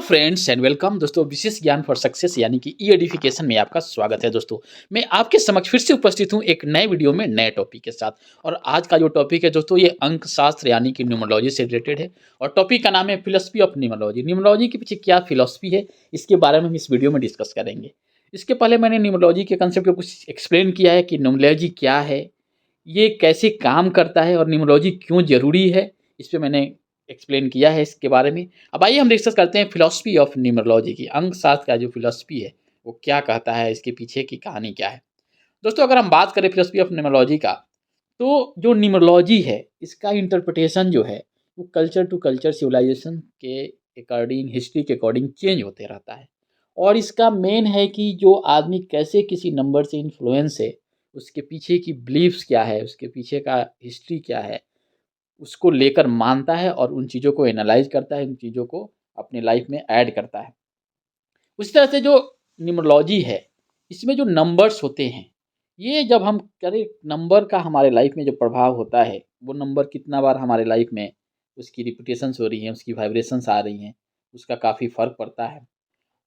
Friends and welcome दोस्तों, विशेष ज्ञान for success यानी कि ई एडिफिकेशन में आपका स्वागत है। दोस्तों मैं आपके समक्ष फिर से उपस्थित हूं एक नए वीडियो में नए टॉपिक के साथ। और आज का जो टॉपिक है दोस्तों, ये अंक शास्त्र यानी कि न्यूमरोलॉजी से रिलेटेड है। और टॉपिक का नाम है फिलोसफी ऑफ न्यूमरोलॉजी। न्यूमरोलॉजी के पीछे क्या फिलोसफी है, इसके बारे में हम इस वीडियो में डिस्कस करेंगे। इसके पहले मैंने न्यूमरोलॉजी के कंसेप्ट को कुछ एक्सप्लेन किया है कि न्यूमरोलॉजी क्या है, ये कैसे काम करता है और न्यूमरोलॉजी क्यों ज़रूरी है, इस पे मैंने एक्सप्लेन किया है इसके बारे में। अब आइए हम डिस्कस करते हैं फिलॉसफी ऑफ न्यूमरोलॉजी की। अंकशास्त्र का जो फिलॉसफी है वो क्या कहता है, इसके पीछे की कहानी क्या है। दोस्तों अगर हम बात करें फिलॉसफी ऑफ न्यूमरोलॉजी का, तो जो न्यूमरोलॉजी है इसका इंटरप्रिटेशन जो है वो कल्चर टू कल्चर सिविलाइजेशन के अकॉर्डिंग, हिस्ट्री के अकॉर्डिंग चेंज होते रहता है। और इसका मेन है कि जो आदमी कैसे किसी नंबर से इन्फ्लुएंस है, उसके पीछे की बिलीव्स क्या है, उसके पीछे का हिस्ट्री क्या है, उसको लेकर मानता है और उन चीज़ों को एनालाइज करता है, उन चीज़ों को अपनी लाइफ में ऐड करता है। उसी तरह से जो न्यूमरोलॉजी है, इसमें जो नंबर्स होते हैं, ये जब हम करें नंबर का हमारे लाइफ में जो प्रभाव होता है, वो नंबर कितना बार हमारे लाइफ में उसकी रिपीटेशंस हो रही हैं, उसकी वाइब्रेशंस आ रही हैं, उसका काफ़ी फ़र्क पड़ता है।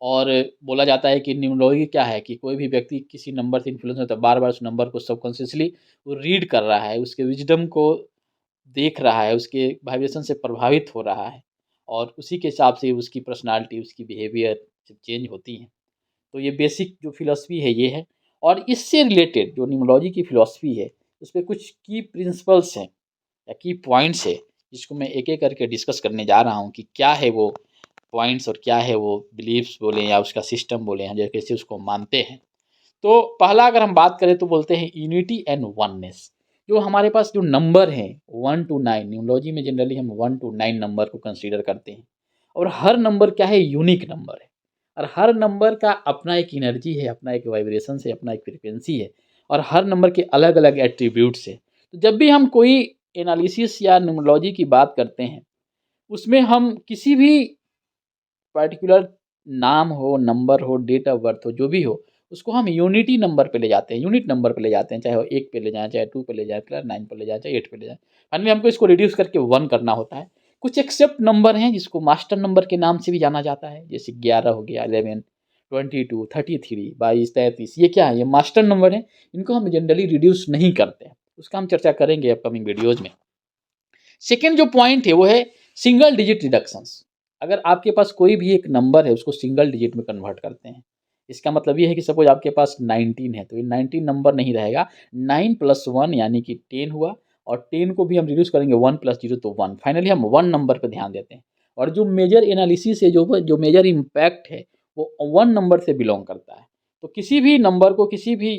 और बोला जाता है कि न्यूमरोलॉजी क्या है कि कोई भी व्यक्ति किसी नंबर से इन्फ्लुएंस होता है, बार बार उस नंबर को सबकॉन्शियसली वो रीड कर रहा है, उसके विजडम को देख रहा है, उसके वाइब्रेशन से प्रभावित हो रहा है और उसी के हिसाब से उसकी पर्सनैलिटी, उसकी बिहेवियर सब चेंज होती हैं। तो ये बेसिक जो फ़िलॉसफ़ी है ये है। और इससे रिलेटेड जो न्यूमरोलॉजी की फ़िलॉसफ़ी है, उसपे कुछ की प्रिंसिपल्स हैं या की पॉइंट्स है, जिसको मैं एक-एक करके डिस्कस करने जा रहा हूँ कि क्या है वो पॉइंट्स और क्या है वो बिलीफ्स बोलें या उसका सिस्टम बोलें, या कैसे उसको मानते हैं। तो पहला अगर हम बात करें तो बोलते हैं यूनिटी एंड वननेस। जो हमारे पास जो नंबर हैं 1 टू 9, न्यूमरोलॉजी में जनरली हम 1 टू 9 नंबर को कंसीडर करते हैं। और हर नंबर क्या है, यूनिक नंबर है। और हर नंबर का अपना एक एनर्जी है, अपना एक वाइब्रेशन है, अपना एक फ्रीक्वेंसी है। और हर नंबर के अलग अलग एट्रीब्यूट्स है। तो जब भी हम कोई एनालिसिस या न्यूमरोलॉजी की बात करते हैं, उसमें हम किसी भी पर्टिकुलर नाम हो, नंबर हो, डेट ऑफ बर्थ हो, जो भी हो, उसको हम यूनिटी नंबर पे ले जाते हैं, यूनिट नंबर पे ले जाते हैं। चाहे वो 1 पे ले जाएँ, चाहे 2 पे ले जाएँ, फिर 9 पे ले जाएँ, चाहे 8 पे ले जाएँ। फाइनली हमको इसको रिड्यूस करके 1 करना होता है। कुछ एक्सेप्ट नंबर हैं जिसको मास्टर नंबर के नाम से भी जाना जाता है, जैसे 11 हो गया, 11, 22, 33, 22, 33। ये क्या है? ये मास्टर नंबर हैं, इनको हम जनरली रिड्यूस नहीं करते हैं। उसका हम चर्चा करेंगे अपकमिंग वीडियोज़ में। सेकंड जो पॉइंट है वो है सिंगल डिजिट रिडक्शंस। अगर आपके पास कोई भी एक नंबर है, उसको सिंगल डिजिट में कन्वर्ट करते हैं। इसका मतलब ये है कि सपोज आपके पास 19 है, तो ये 19 नंबर नहीं रहेगा, 9 + 1 यानी कि 10 हुआ। और 10 को भी हम रिड्यूस करेंगे 1 + 0 तो 1। फाइनली हम 1 नंबर पे ध्यान देते हैं। और जो मेजर एनालिसिस है, जो मेजर इम्पैक्ट है, वो 1 नंबर से बिलोंग करता है। तो किसी भी नंबर को, किसी भी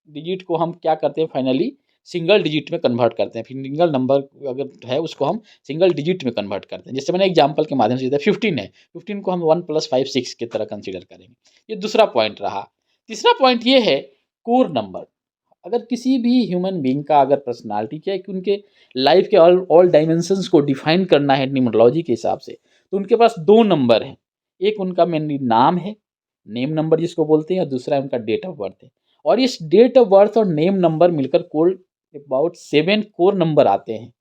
डिजिट को हम क्या करते हैं, फाइनली सिंगल डिजिट में कन्वर्ट करते हैं। फिर सिंगल नंबर अगर है उसको हम सिंगल डिजिट में कन्वर्ट करते हैं। जैसे मैंने एग्जांपल के माध्यम से दिया, 15 है, 15 को हम 1 + 5 6 की तरह कंसीडर करेंगे। ये दूसरा पॉइंट रहा। तीसरा पॉइंट ये है कोर नंबर। अगर किसी भी ह्यूमन बीइंग का अगर पर्सनैलिटी क्या है कि उनके लाइफ के ऑल ऑल डायमेंशंस को डिफाइन करना है न्यूमरोलॉजी के हिसाब से, तो उनके पास 2 नंबर हैं। एक उनका मेनली नाम है, नेम नंबर जिसको बोलते हैं, और दूसरा है उनका डेट ऑफ बर्थ है। और इस डेट ऑफ बर्थ और नेम नंबर मिलकर कुल अबाउट 7 कोर नंबर आते हैं।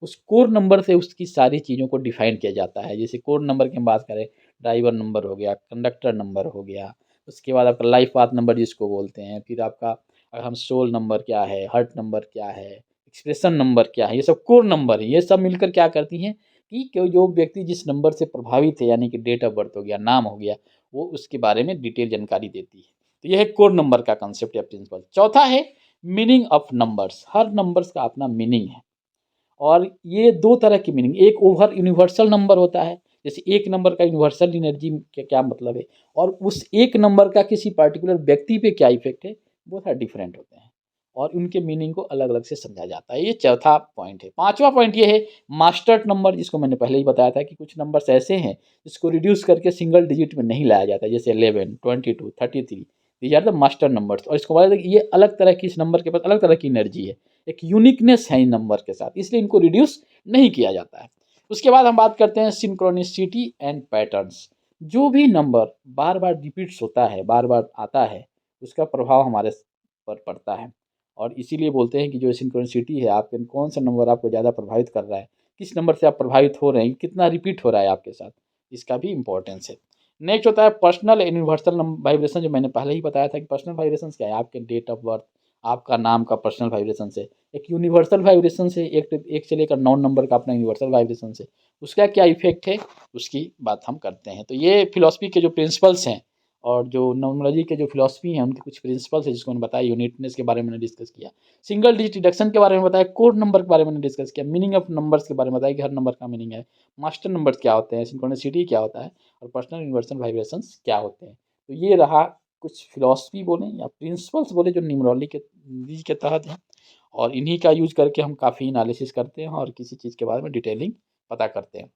उस कोर नंबर से उसकी सारी चीज़ों को डिफाइन किया जाता है। जैसे कोर नंबर की हम बात करें, ड्राइवर नंबर हो गया, कंडक्टर नंबर हो गया, उसके बाद आपका लाइफ पाथ नंबर जिसको बोलते हैं, फिर आपका हम सोल नंबर क्या है, हार्ट नंबर क्या है, एक्सप्रेशन नंबर क्या है, ये सब कोर नंबर है। ये सब मिलकर क्या करती हैं कि जो व्यक्ति जिस नंबर से प्रभावित है, यानी कि डेट ऑफ बर्थ हो गया, नाम हो गया, वो उसके बारे में डिटेल जानकारी देती है। तो यह है कोर नंबर का कंसेप्ट या प्रिंसिपल। चौथा है meaning of numbers. Her numbers का अपना मीनिंग है। और ये 2 तरह की मीनिंग, एक ओवर यूनिवर्सल नंबर होता है, जैसे एक नंबर का यूनिवर्सल एनर्जी का क्या मतलब है, और उस एक नंबर का किसी पर्टिकुलर व्यक्ति पे क्या इफेक्ट है, वो सारे डिफरेंट होते हैं। और उनके मीनिंग को अलग अलग से समझा जाता है। ये चौथा पॉइंट है। पांचवा पॉइंट ये है मास्टर नंबर, जिसको मैंने पहले ही बताया था कि कुछ नंबर्स ऐसे हैं जिसको रिड्यूस करके सिंगल डिजिट में नहीं लाया जाता, जैसे 11, 22, 33। These are the master numbers. और इसको बोला जाता है कि ये अलग तरह की, इस नंबर के पास अलग तरह की एनर्जी है, एक यूनिकनेस है इन नंबर के साथ, इसलिए इनको रिड्यूस नहीं किया जाता है। उसके बाद हम बात करते हैं सिंक्रोनिसिटी एंड पैटर्न्स। जो भी नंबर बार बार रिपीट्स होता है, बार बार आता है, उसका प्रभाव हमारे पर पड़ता है। और इसीलिए बोलते हैं कि जो सिंक्रोनिसिटी है, आपके कौन सा नंबर आपको ज़्यादा प्रभावित कर रहा है, किस नंबर से आप प्रभावित हो रहे हैं, कितना रिपीट हो रहा है आपके साथ, इसका भी इम्पोर्टेंस है। नेक्स्ट होता है पर्सनल यूनिवर्सल वाइब्रेशन, जो मैंने पहले ही बताया था कि पर्सनल वाइब्रेशन क्या है, आपके डेट ऑफ बर्थ, आपका नाम का पर्सनल वाइब्रेशन से। एक यूनिवर्सल वाइब्रेशन से, एक से लेकर 9 नंबर का अपना यूनिवर्सल वाइब्रेशन से, उसका क्या इफेक्ट है उसकी बात हम करते हैं। तो ये फिलॉसफी के जो प्रिंसिपल्स हैं और जो न्यूमरोलॉजी के जो फिलॉसफी हैं उनके कुछ प्रिंसिपल्स है, जिसको मैंने बताया। यूनिटनेस के बारे में मैंने डिस्कस किया, सिंगल डिजिट डिडक्शन के बारे में बताया, कोड नंबर के बारे में मैंने डिस्कस किया, मीनिंग ऑफ नंबर्स के बारे में बताया कि हर नंबर का मीनिंग है, मास्टर नंबर्स क्या होते हैं, सिंक्रोनिसिटी क्या होता है, और पर्सनल यूनिवर्सल वाइब्रेशंस क्या होते हैं। तो ये रहा कुछ फिलॉसफी बोलें या प्रिंसिपल्स बोले जो न्यूमरोलॉजी के तहत हैं, और इन्हीं का यूज करके हम काफ़ी एनालिसिस करते हैं और किसी चीज़ के बारे में डिटेलिंग पता करते हैं।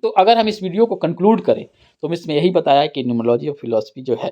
तो अगर हम इस वीडियो को कंक्लूड करें तो हम इसमें यही बताया कि न्यूमरोलॉजी और फिलॉसफी जो है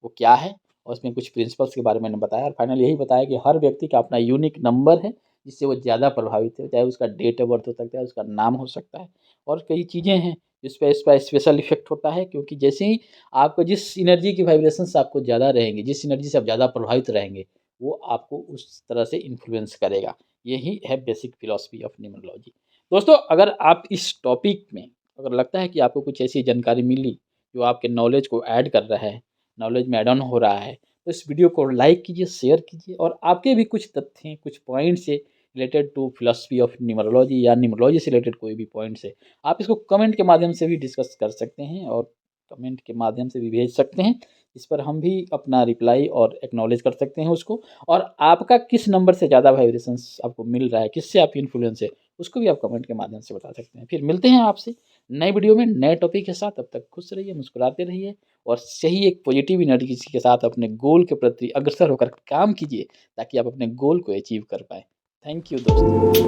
वो क्या है, और उसमें कुछ प्रिंसिपल्स के बारे में मैंने बताया, और फाइनल यही बताया कि हर व्यक्ति का अपना यूनिक नंबर है जिससे वो ज़्यादा प्रभावित है, चाहे उसका डेट ऑफ बर्थ हो सकता है, उसका नाम हो सकता है, और कई चीज़ें हैं जिस पर इस पर स्पेशल इफेक्ट होता है, क्योंकि जैसे ही आपको जिस एनर्जी की वाइब्रेशंस आपको ज़्यादा रहेंगे, जिस एनर्जी से आप ज़्यादा प्रभावित रहेंगे, वो आपको उस तरह से इन्फ्लुएंस करेगा। यही है बेसिक फिलॉसफी ऑफ न्यूमरोलॉजी। दोस्तों, अगर आप इस टॉपिक में, अगर लगता है कि आपको कुछ ऐसी जानकारी मिली जो आपके नॉलेज को ऐड कर रहा है, नॉलेज में ऐड ऑन हो रहा है, तो इस वीडियो को लाइक कीजिए, शेयर कीजिए, और आपके भी कुछ तथ्य, कुछ पॉइंट्स से related to philosophy of numerology या न्यूमरोलॉजी से रिलेटेड कोई भी पॉइंट्स है, आप इसको कमेंट के माध्यम से भी डिस्कस कर सकते हैं और कमेंट के माध्यम से भी भेज सकते हैं। इस पर हम भी अपना रिप्लाई और एक्नॉलेज कर सकते हैं उसको। और आपका किस नंबर से ज़्यादा वाइब्रेशंस आपको मिल रहा है, किससे आप इन्फ्लुएंस है, उसको भी आप कमेंट के माध्यम से बता सकते हैं। फिर मिलते हैं आपसे नए वीडियो में नए टॉपिक के साथ। तब तक खुश रहिए, मुस्कुराते रहिए, और सही एक पॉजिटिव एनर्जी के साथ अपने गोल के प्रति अग्रसर होकर काम कीजिए, ताकि आप अपने गोल को अचीव कर पाएँ। थैंक यू दोस्तों।